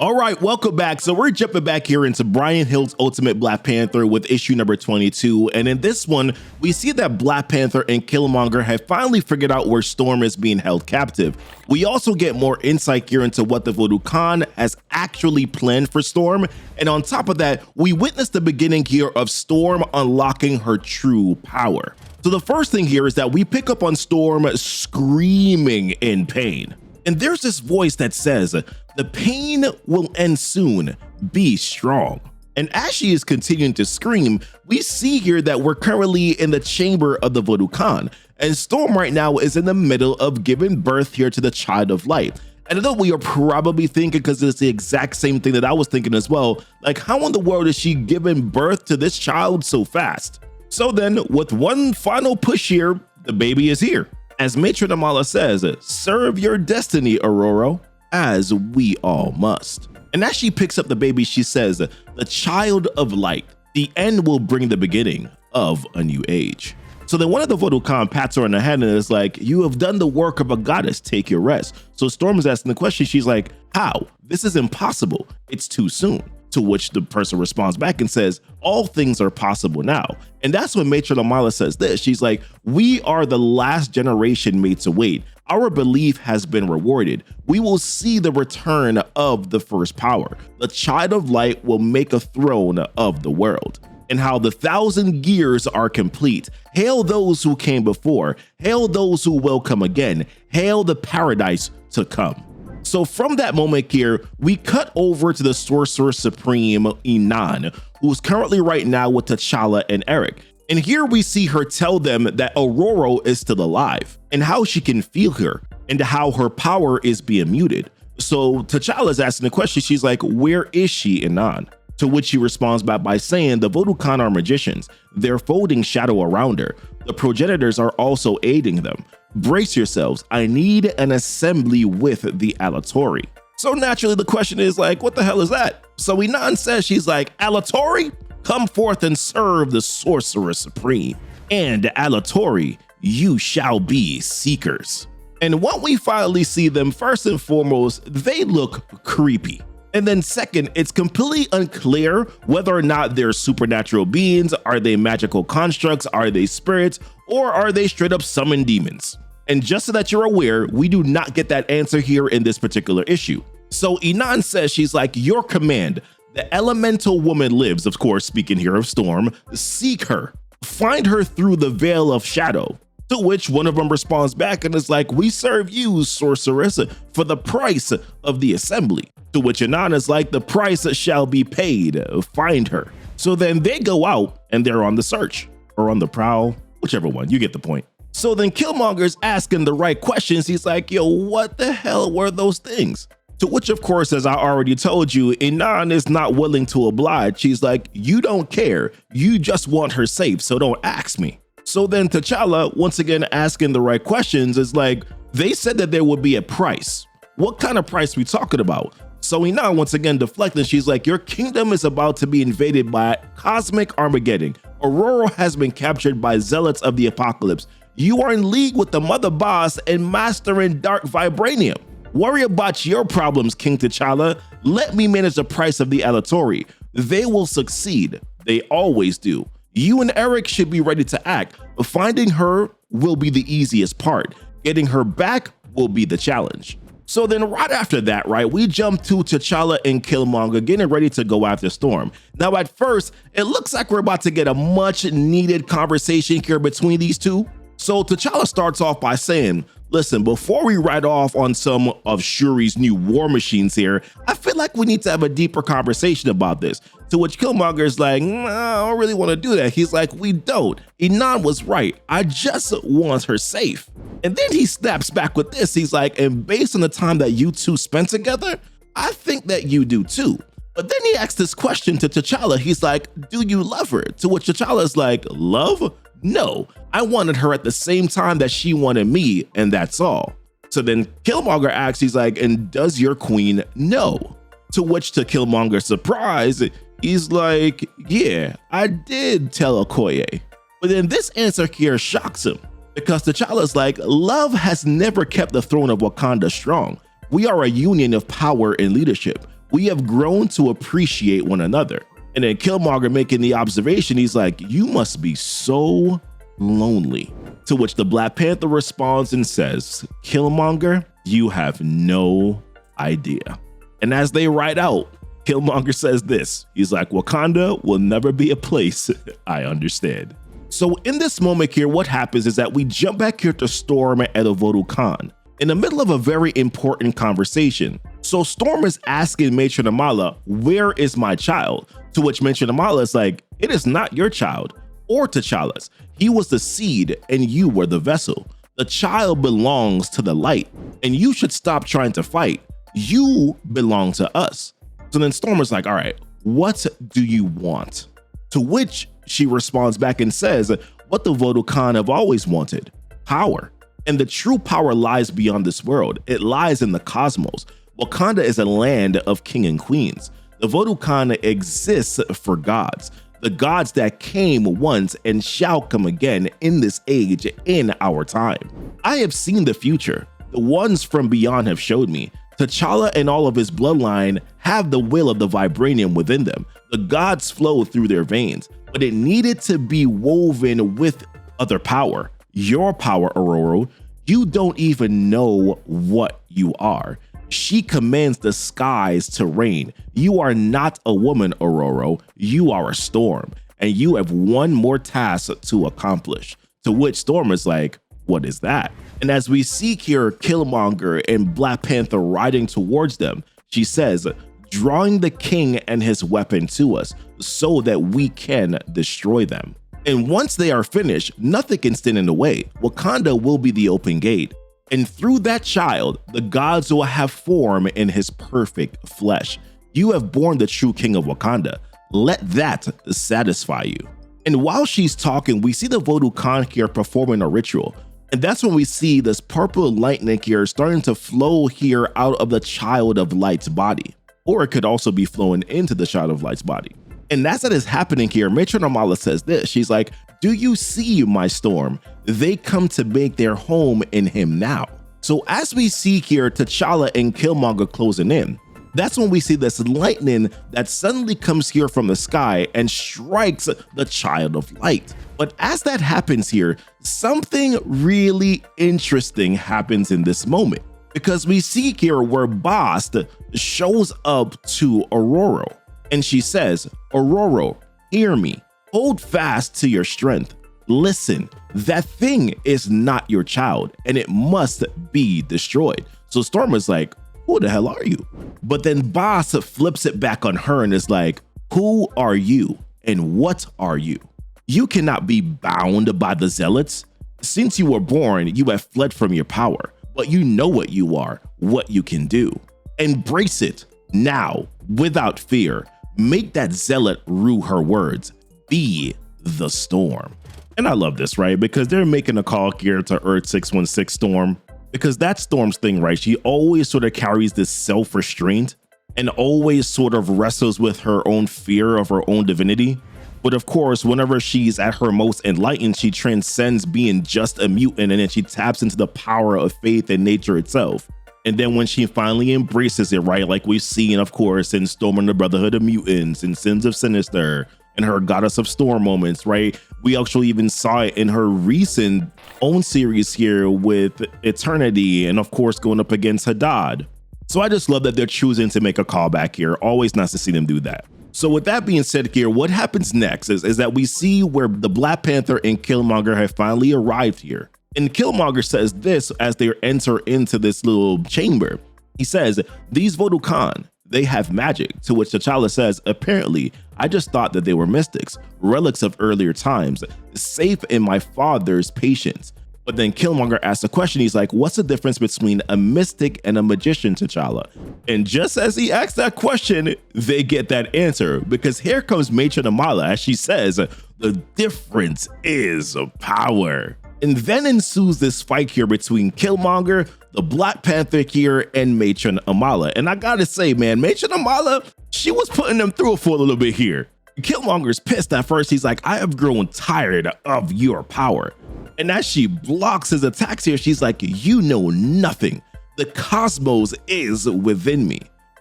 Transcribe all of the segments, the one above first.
All right, welcome back. So we're jumping back here into Bryan Hill's Ultimate Black Panther with issue number 22. And in this one, we see that Black Panther and Killmonger have finally figured out where Storm is being held captive. We also get more insight here into what the Voodoo Khan has actually planned for Storm. And on top of that, we witness the beginning here of Storm unlocking her true power. So the first thing here is that we pick up on Storm screaming in pain. And there's this voice that says, "The pain will end soon, be strong." And as she is continuing to scream, we see here that we're currently in the chamber of the Voodoo Khan. And Storm right now is in the middle of giving birth here to the Child of Light. And I know we are probably thinking, because it's the exact same thing that I was thinking as well, like how in the world is she giving birth to this child so fast? So then with one final push here, the baby is here. As Matron Amala says, "Serve your destiny, Aurora, as we all must." And as she picks up the baby, she says, "The Child of Light, the end will bring the beginning of a new age." So then one of the Voodoo Khan pats her on the head and is like, "You have done the work of a goddess, take your rest." So Storm is asking the question, she's like, "How? This is impossible, it's too soon." To which the person responds back and says, "All things are possible now." And that's when Matron Amala says this. She's like, "We are the last generation made to wait. Our belief has been rewarded. We will see the return of the first power. The Child of Light will make a throne of the world. And how the 1,000 years are complete. Hail those who came before. Hail those who will come again. Hail the paradise to come." So from that moment here, we cut over to the Sorcerer Supreme, Inan, who's currently right now with T'Challa and Eric. And here we see her tell them that Aurora is still alive and how she can feel her and how her power is being muted. So T'Challa is asking the question, she's like, "Where is she, Inan?" To which she responds back by saying, "The Voodoo Khan are magicians. They're folding shadow around her. The progenitors are also aiding them. Brace yourselves. I need an assembly with the Alatori." So naturally the question is like, what the hell is that? So Inan says, she's like, "Alatori, come forth and serve the Sorcerer Supreme. And Alatori, you shall be seekers." And when we finally see them, first and foremost, they look creepy. And then second, it's completely unclear whether or not they're supernatural beings. Are they magical constructs? Are they spirits? Or are they straight up summoned demons? And just so that you're aware, we do not get that answer here in this particular issue. So Inan says, she's like, "Your command, the elemental woman lives," of course, speaking here of Storm, "seek her, find her through the veil of shadow." To which one of them responds back and is like, "We serve you, sorceress, for the price of the assembly." To which Inan is like, "The price shall be paid, find her." So then they go out and they're on the search, or on the prowl, whichever one, you get the point. So then Killmonger's asking the right questions. He's like, "Yo, what the hell were those things?" To which, of course, as I already told you, Inan is not willing to oblige. She's like, "You don't care, you just want her safe, so don't ask me." So then T'Challa, once again asking the right questions, is like, "They said that there would be a price. What kind of price we talking about?" So Inan once again deflecting, she's like, "Your kingdom is about to be invaded by cosmic Armageddon. Aurora has been captured by zealots of the apocalypse. You are in league with the Mother Boss and mastering dark vibranium. Worry about your problems, King T'Challa. Let me manage the price of the Alatori. They will succeed. They always do. You and Eric should be ready to act. Finding her will be the easiest part. Getting her back will be the challenge." So then right after that, right, we jump to T'Challa and Killmonger getting ready to go after Storm. Now at first, it looks like we're about to get a much needed conversation here between these two. So T'Challa starts off by saying, "Listen, before we ride off on some of Shuri's new war machines here, I feel like we need to have a deeper conversation about this." To which Killmonger is like, "I don't really want to do that." He's like, "We don't. Inan was right. I just want her safe." And then he snaps back with this. He's like, "And based on the time that you two spent together, I think that you do too." But then he asks this question to T'Challa. He's like, "Do you love her?" To which T'Challa is like, "Love? No, I wanted her at the same time that she wanted me, and that's all." So then Killmonger asks, he's like, "And does your queen know?" To which, to Killmonger's surprise, he's like, "Yeah, I did tell Okoye." But then this answer here shocks him, because T'Challa's like, "Love has never kept the throne of Wakanda strong. We are a union of power and leadership. We have grown to appreciate one another. And then Killmonger making the observation, he's like, you must be so lonely. To which the Black Panther responds and says, Killmonger, you have no idea. And as they ride out, Killmonger says this. He's like, Wakanda will never be a place I understand. So in this moment here, what happens is that we jump back here to Storm at Voodoo Khan in the middle of a very important conversation. So Storm is asking Matron Amala, where is my child? To which Matron Amala is like, it is not your child or T'Challa's. He was the seed and you were the vessel. The child belongs to the light and you should stop trying to fight. You belong to us. So then Storm is like, all right, what do you want? To which she responds back and says, what the Voodoo Khan have always wanted, power. And the true power lies beyond this world. It lies in the cosmos. Wakanda is a land of king and queens. The Voodoo Khan exists for gods, the gods that came once and shall come again in this age, in our time. I have seen the future. The ones from beyond have showed me. T'Challa and all of his bloodline have the will of the vibranium within them. The gods flow through their veins, but it needed to be woven with other power. Your power, Aurora, you don't even know what you are. She commands the skies to rain. You are not a woman, Aurora. You are a storm, and you have one more task to accomplish. To which Storm is like, what is that? And as we see here Killmonger and Black Panther riding towards them, she says, drawing the king and his weapon to us so that we can destroy them. And once they are finished, nothing can stand in the way. Wakanda will be the open gate. And through that child, the gods will have form in his perfect flesh. You have born the true king of Wakanda. Let that satisfy you. And while she's talking, we see the Voodoo Khan here performing a ritual. And that's when we see this purple lightning here starting to flow here out of the Child of Light's body. Or it could also be flowing into the Child of Light's body. And as that is happening here, Matron Amala says this. She's like, do you see my Storm? They come to make their home in him now. So as we see here T'Challa and Killmonger closing in, that's when we see this lightning that suddenly comes here from the sky and strikes the Child of Light. But as that happens here, something really interesting happens in this moment, because we see here where Bast shows up to Aurora and she says, Aurora, hear me, hold fast to your strength. Listen, that thing is not your child and it must be destroyed. So Storm is like, who the hell are you? But then Bast flips it back on her and is like, who are you and what are you? You cannot be bound by the zealots. Since you were born, you have fled from your power, but you know what you are, what you can do. Embrace it now without fear. Make that zealot rue her words. Be the Storm. And I love this, right? Because they're making a call here to Earth 616 Storm. Because that's Storm's thing, right? She always sort of carries this self-restraint and always sort of wrestles with her own fear of her own divinity. But of course, whenever she's at her most enlightened, she transcends being just a mutant and then she taps into the power of faith in nature itself. And then when she finally embraces it, right, like we've seen, of course, in Storm and the Brotherhood of Mutants and Sins of Sinister and her Goddess of Storm moments, right? We actually even saw it in her recent own series here with Eternity and, of course, going up against Haddad. So I just love that they're choosing to make a callback here. Always nice to see them do that. So with that being said here, what happens next is that we see where the Black Panther and Killmonger have finally arrived here. And Killmonger says this as they enter into this little chamber. He says, these Voodoo Khan, they have magic, to which T'Challa says, apparently, I just thought that they were mystics, relics of earlier times, safe in my father's patience. But then Killmonger asks a question. He's like, what's the difference between a mystic and a magician, T'Challa? And just as he asks that question, they get that answer, because here comes Matron Amala as she says, the difference is power. And then ensues this fight here between Killmonger, the Black Panther here, and Matron Amala. And I gotta say, man, Matron Amala, she was putting them through for a little bit here. Killmonger's pissed at first. He's like, I have grown tired of your power. And as she blocks his attacks here, she's like, you know nothing. The cosmos is within me.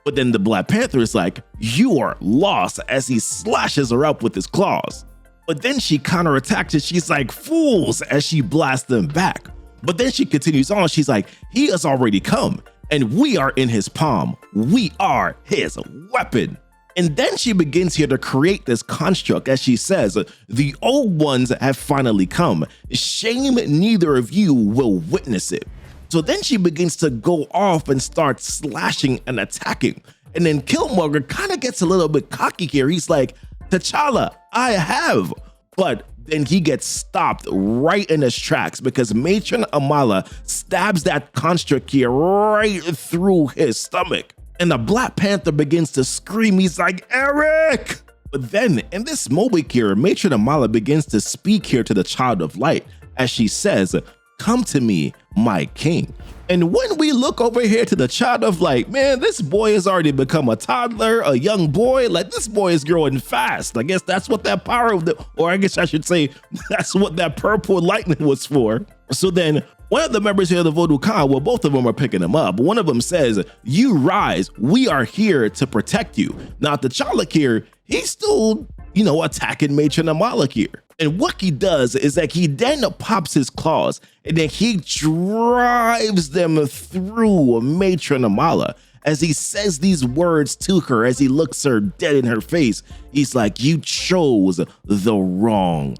But then the Black Panther is like, you are lost, as he slashes her up with his claws. But then she counterattacks it. She's like, fools, as she blasts them back. But then she continues on. She's like, he has already come and we are in his palm. We are his weapon. And then she begins here to create this construct as she says, the old ones have finally come. Shame neither of you will witness it. So then she begins to go off and start slashing and attacking. And then Killmonger kind of gets a little bit cocky here. He's like, T'Challa, I have. But then he gets stopped right in his tracks because Matron Amala stabs that construct here right through his stomach. And the Black Panther begins to scream. He's like, Eric! But then in this moment here, Matron Amala begins to speak here to the Child of Light as she says, come to me, my king. And when we look over here to the Child of Light, man, this boy has already become a toddler, a young boy. Like, this boy is growing fast. I guess that's what that power of the, or I guess I should say, that's what that purple lightning was for. So then one of the members here of the Voodoo Khan, well, both of them are picking him up. One of them says, you rise, we are here to protect you. Now, T'Challa here, he's still, attacking Matron Amala here. And what he does is that he then pops his claws and then he drives them through Matron Amala as he says these words to her as he looks her dead in her face. He's like, you chose the wrong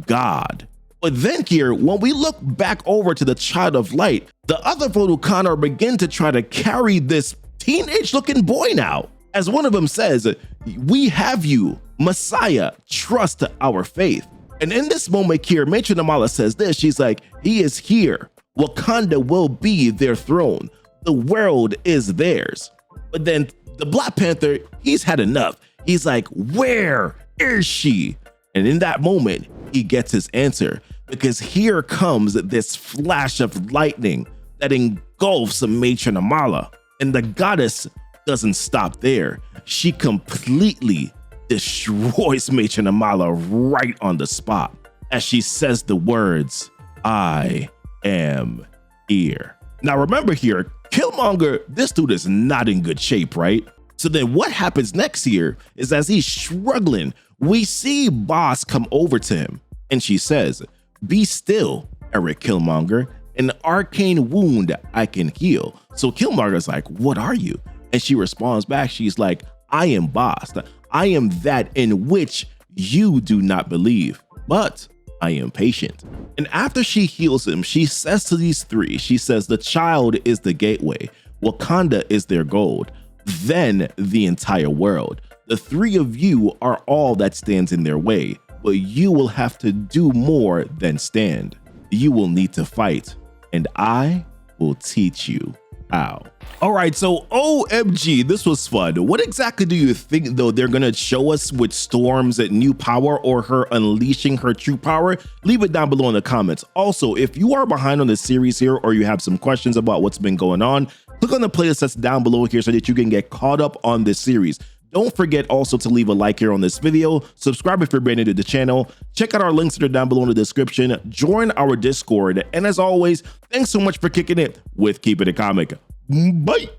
God. But then here, when we look back over to the Child of Light, the other Voodoo Connor begin to try to carry this teenage looking boy now. As one of them says, we have you, Messiah, trust our faith. And in this moment here, Matron Amala says this, she's like, he is here. Wakanda will be their throne. The world is theirs. But then the Black Panther, he's had enough. He's like, where is she? And in that moment, he gets his answer because here comes this flash of lightning that engulfs Matron Amala. And the goddess doesn't stop there. She completely destroys Matron Amala right on the spot as she says the words, I am here. Now remember here, Killmonger, this dude is not in good shape, right? So then what happens next here is as he's struggling, we see Boss come over to him and she says, be still, Eric Killmonger, an arcane wound I can heal. So Killmonger's like, what are you? And she responds back, she's like, I am Boss. I am that in which you do not believe, but I am patient. And after she heals him, she says to these three, she says, the child is the gateway. Wakanda is their gold, then the entire world. The three of you are all that stands in their way, but you will have to do more than stand. You will need to fight, and I will teach you how. All right, so OMG, this was fun. What exactly do you think, though, they're gonna show us with Storm's new power or her unleashing her true power? Leave it down below in the comments. Also, if you are behind on the series here or you have some questions about what's been going on, click on the playlist that's down below here so that you can get caught up on this series. Don't forget also to leave a like here on this video, subscribe if you're brand new to the channel, check out our links that are down below in the description, join our Discord, and as always, thanks so much for kicking it with Keepin' It Comic. Bye!